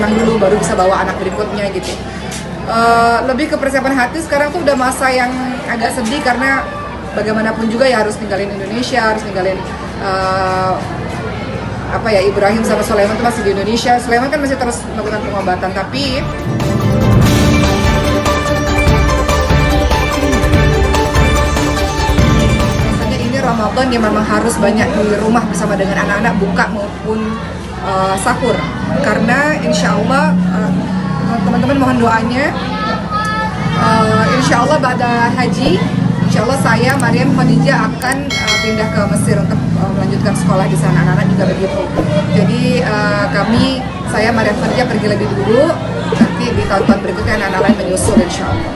tenang dulu baru bisa bawa anak berikutnya gitu. Lebih ke persiapan hati sekarang tuh udah masa yang agak sedih karena bagaimanapun juga ya harus ninggalin Indonesia, harus ninggalin Ibrahim sama Sulaiman tuh masih di Indonesia. Sulaiman kan masih terus melakukan pengobatan, tapi biasanya ini Ramadan yang memang harus banyak di rumah bersama dengan anak-anak buka maupun sahur, karena insya Allah teman-teman mohon doanya, insya Allah pada haji, insya Allah saya Maryam Khadijah akan pindah ke Mesir untuk melanjutkan sekolah di sana. Anak-anak juga begitu. Jadi saya Maryam Khadijah pergi lebih dulu, nanti di tahun-tahun berikutnya anak-anak lain menyusul insya Allah.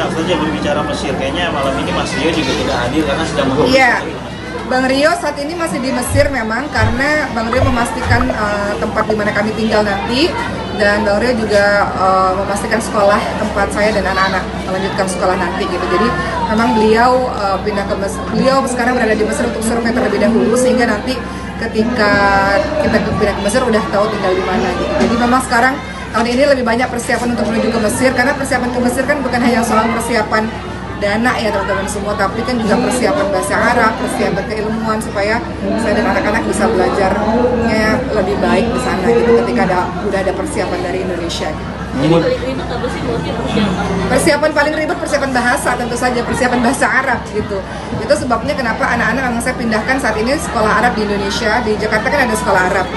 Nah, saja berbicara Mesir, kayaknya malam ini Mas Rio juga tidak hadir karena sedang mengurus. Iya, Bang Rio saat ini masih di Mesir memang, karena Bang Rio memastikan tempat di mana kami tinggal nanti, dan Bang Rio juga memastikan sekolah tempat saya dan anak-anak melanjutkan sekolah nanti gitu. Jadi memang beliau pindah ke Mesir. Beliau sekarang berada di Mesir untuk survei terlebih dahulu, sehingga nanti ketika kita pindah ke Mesir udah tahu tinggal di mana gitu. Jadi memang sekarang tahun ini lebih banyak persiapan untuk menuju ke Mesir, karena persiapan ke Mesir kan bukan hanya soal persiapan dana ya teman-teman semua, tapi kan juga persiapan bahasa Arab, persiapan keilmuan supaya saya dan anak-anak bisa belajarnya lebih baik di sana gitu, ketika udah ada persiapan dari Indonesia gitu. Jadi paling ribet apa sih mungkin persiapan? Persiapan paling ribet persiapan bahasa, tentu saja persiapan bahasa Arab gitu. Itu sebabnya kenapa anak-anak memang saya pindahkan saat ini sekolah Arab di Indonesia. Di Jakarta kan ada sekolah Arab.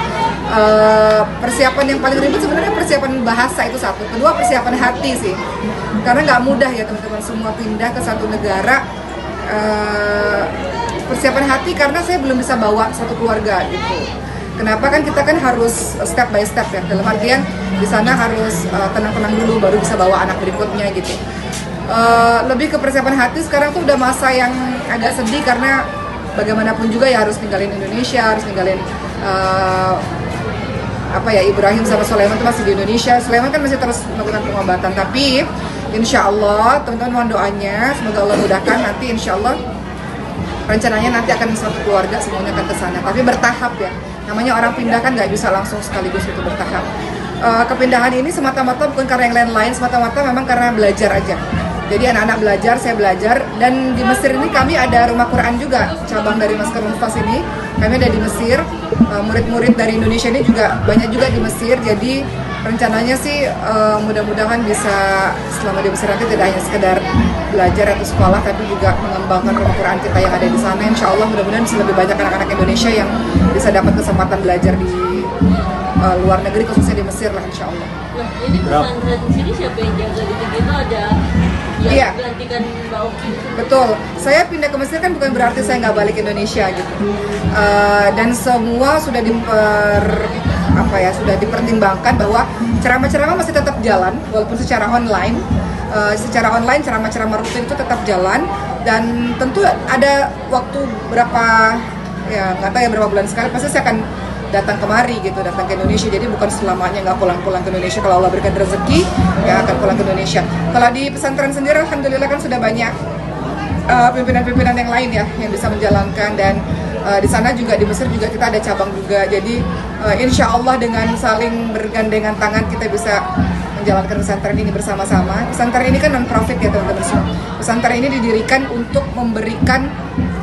Persiapan yang paling ribet sebenarnya persiapan bahasa itu satu. Kedua persiapan hati sih, karena nggak mudah ya teman-teman semua pindah ke satu negara. Persiapan hati karena saya belum bisa bawa satu keluarga gitu. Kenapa kan kita kan harus step by step ya, dalam artian di sana harus tenang-tenang dulu baru bisa bawa anak berikutnya gitu. Lebih ke persiapan hati sekarang tuh udah masa yang agak sedih karena bagaimanapun juga ya harus ninggalin Indonesia, harus ninggalin Ibrahim sama Sulaiman tuh masih di Indonesia. Sulaiman kan masih terus melakukan pengobatan, tapi insya Allah teman-teman mohon doanya semoga Allah mudahkan, nanti insya Allah rencananya nanti akan satu keluarga semuanya akan ke sana, tapi bertahap ya. Namanya orang pindah kan nggak bisa langsung sekaligus, itu bertahap. Kepindahan ini semata-mata bukan karena yang lain-lain, semata-mata memang karena belajar aja. Jadi anak-anak belajar, saya belajar, dan di Mesir ini kami ada rumah Quran juga, cabang dari Masker Mufas ini. Kami ada di Mesir, murid-murid dari Indonesia ini juga banyak juga di Mesir. Jadi rencananya sih mudah-mudahan bisa selama di Mesir nanti tidak hanya sekedar belajar atau sekolah, tapi juga mengembangkan rumah Quran kita yang ada di sana. Insya Allah mudah-mudahan bisa lebih banyak anak-anak Indonesia yang bisa dapat kesempatan belajar di luar negeri, khususnya di Mesir lah insya Allah. Nah, ini pesantren di sini siapa yang jaga di itu, ada yang Iya. gantikan Mbak Oki? Betul, saya pindah ke Mesir kan bukan berarti saya nggak balik ke Indonesia gitu. Dan semua sudah sudah dipertimbangkan bahwa ceramah-ceramah masih tetap jalan walaupun secara online. Secara online ceramah-ceramah rutin itu tetap jalan, dan tentu ada waktu nggak tahu ya berapa bulan sekali pasti saya akan datang kemari gitu, datang ke Indonesia. Jadi bukan selamanya nggak pulang-pulang ke Indonesia. Kalau Allah berikan rezeki ya akan pulang ke Indonesia. Kalau di pesantren sendiri alhamdulillah kan sudah banyak pimpinan-pimpinan yang lain ya yang bisa menjalankan, dan di sana juga di Mesir juga kita ada cabang juga. Jadi insya Allah dengan saling bergandengan tangan kita bisa menjalankan pesantren ini bersama-sama. Pesantren ini kan non-profit ya teman-teman semua. Pesantren ini didirikan untuk memberikan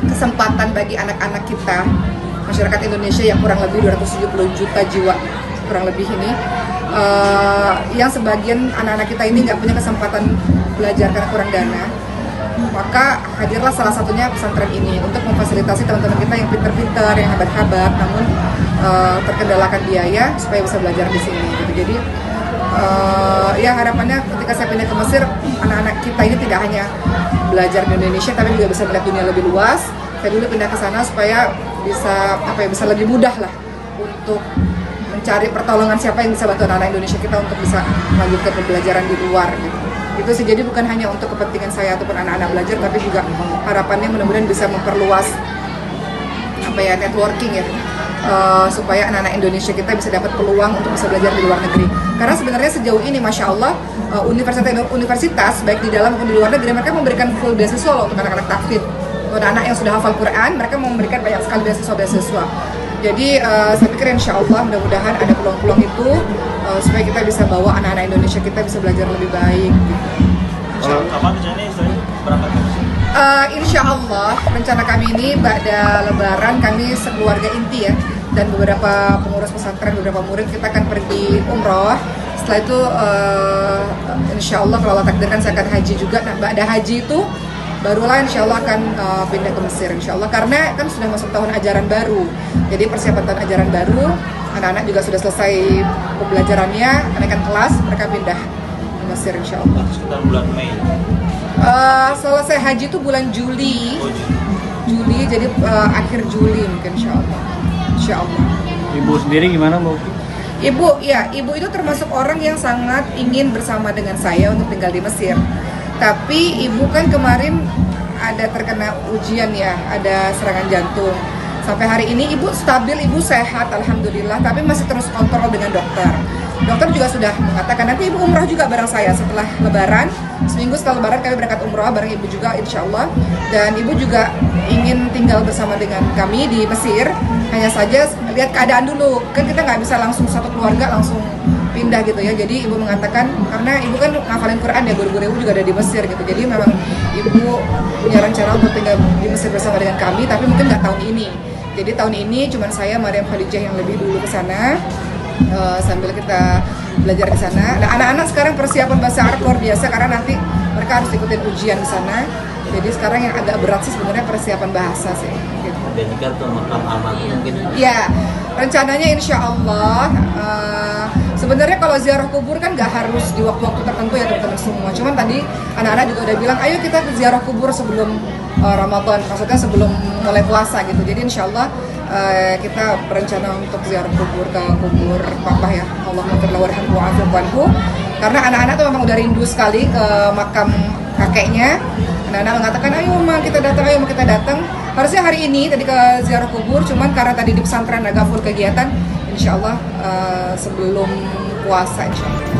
kesempatan bagi anak-anak kita, masyarakat Indonesia yang kurang lebih 270 juta jiwa kurang lebih ini, yang sebagian anak-anak kita ini nggak punya kesempatan belajar karena kurang dana. Maka hadirlah salah satunya pesantren ini untuk memfasilitasi teman-teman kita yang pintar-pintar, yang hebat-hebat, namun terkendalakan biaya supaya bisa belajar di sini gitu. Jadi ya harapannya ketika saya pindah ke Mesir, anak-anak kita ini tidak hanya belajar di Indonesia tapi juga bisa melihat dunia lebih luas. Saya dulu pindah ke sana supaya bisa lebih mudah lah untuk mencari pertolongan siapa yang bisa bantu anak-anak Indonesia kita untuk bisa melanjutkan pembelajaran di luar gitu. Itu sih, jadi bukan hanya untuk kepentingan saya ataupun anak-anak belajar, tapi juga harapannya mudah-mudahan bisa memperluas networking ya, supaya anak-anak Indonesia kita bisa dapat peluang untuk bisa belajar di luar negeri. Karena sebenarnya sejauh ini Masya Allah universitas baik di dalam maupun di luar negeri mereka memberikan full beasiswa loh untuk anak-anak tahfidz. Untuk anak yang sudah hafal Quran, mereka memberikan banyak sekali beasiswa. Jadi saya pikir insya Allah mudah-mudahan ada peluang-peluang itu supaya kita bisa bawa anak-anak Indonesia kita bisa belajar lebih baik gitu. Kapan rencananya istilahnya berangkat ke Mesir? Insya Allah rencana kami ini pada Lebaran kami sekeluarga inti ya, dan beberapa pengurus pesantren, beberapa murid kita akan pergi umroh. Setelah itu insya Allah kalau Allah takdirkan saya akan haji juga. Nah, pada haji itu barulah insya Allah akan pindah ke Mesir insya Allah, karena kan sudah masuk tahun ajaran baru. Jadi persiapan tahun ajaran baru, anak-anak juga sudah selesai pembelajarannya, kenaikan kelas, mereka pindah ke Mesir insya Allah. Sekitar bulan Mei. Selesai haji itu bulan Juli. Oh, Juli, jadi akhir Juli mungkin insya Allah. Insya Allah. Ibu sendiri gimana Mbak? Ibu itu termasuk orang yang sangat ingin bersama dengan saya untuk tinggal di Mesir. Tapi ibu kan kemarin ada terkena ujian ya, ada serangan jantung. Sampai hari ini ibu stabil, ibu sehat alhamdulillah, tapi masih terus kontrol dengan dokter. Dokter juga sudah mengatakan nanti ibu umrah juga bareng saya setelah Lebaran. Seminggu setelah Lebaran kami berangkat umrah bareng ibu juga insya Allah. Dan ibu juga ingin tinggal bersama dengan kami di Mesir. Hanya saja lihat keadaan dulu, kan kita nggak bisa langsung satu keluarga langsung pindah gitu ya. Jadi ibu mengatakan, karena ibu kan ngafalin Quran ya, guru-guru ibu juga ada di Mesir gitu. Jadi memang ibu punya rencana untuk tinggal di Mesir bersama dengan kami, tapi mungkin nggak tahun ini. Jadi tahun ini cuma saya, Maryam Khadijah yang lebih dulu ke sana. Sambil kita belajar di sana. Nah, anak-anak sekarang persiapan bahasa Arab luar biasa karena nanti mereka harus ikutin ujian di sana. Jadi sekarang yang agak berat sih sebenarnya persiapan bahasa sih. Gitu. Dan juga tuh makam aman mungkin. Ya, rencananya insya Allah. Sebenarnya kalau ziarah kubur kan nggak harus di waktu-waktu tertentu ya teman-teman semua. Cuman tadi anak-anak juga udah bilang, ayo kita ke ziarah kubur sebelum Ramadan, maksudnya sebelum mulai puasa gitu. Jadi insya Allah kita berencana untuk ziarah kubur ke kubur Papa ya, Allahumma firlahu warhamhu wa'afu anhu. Karena anak-anak tuh memang udah rindu sekali ke makam kakeknya. Anak-anak mengatakan, ayo Ma kita datang, ayo Ma kita datang. Harusnya hari ini tadi ke ziarah kubur, cuman karena tadi di pesantren agak full kegiatan, insya Allah sebelum puasa insya Allah.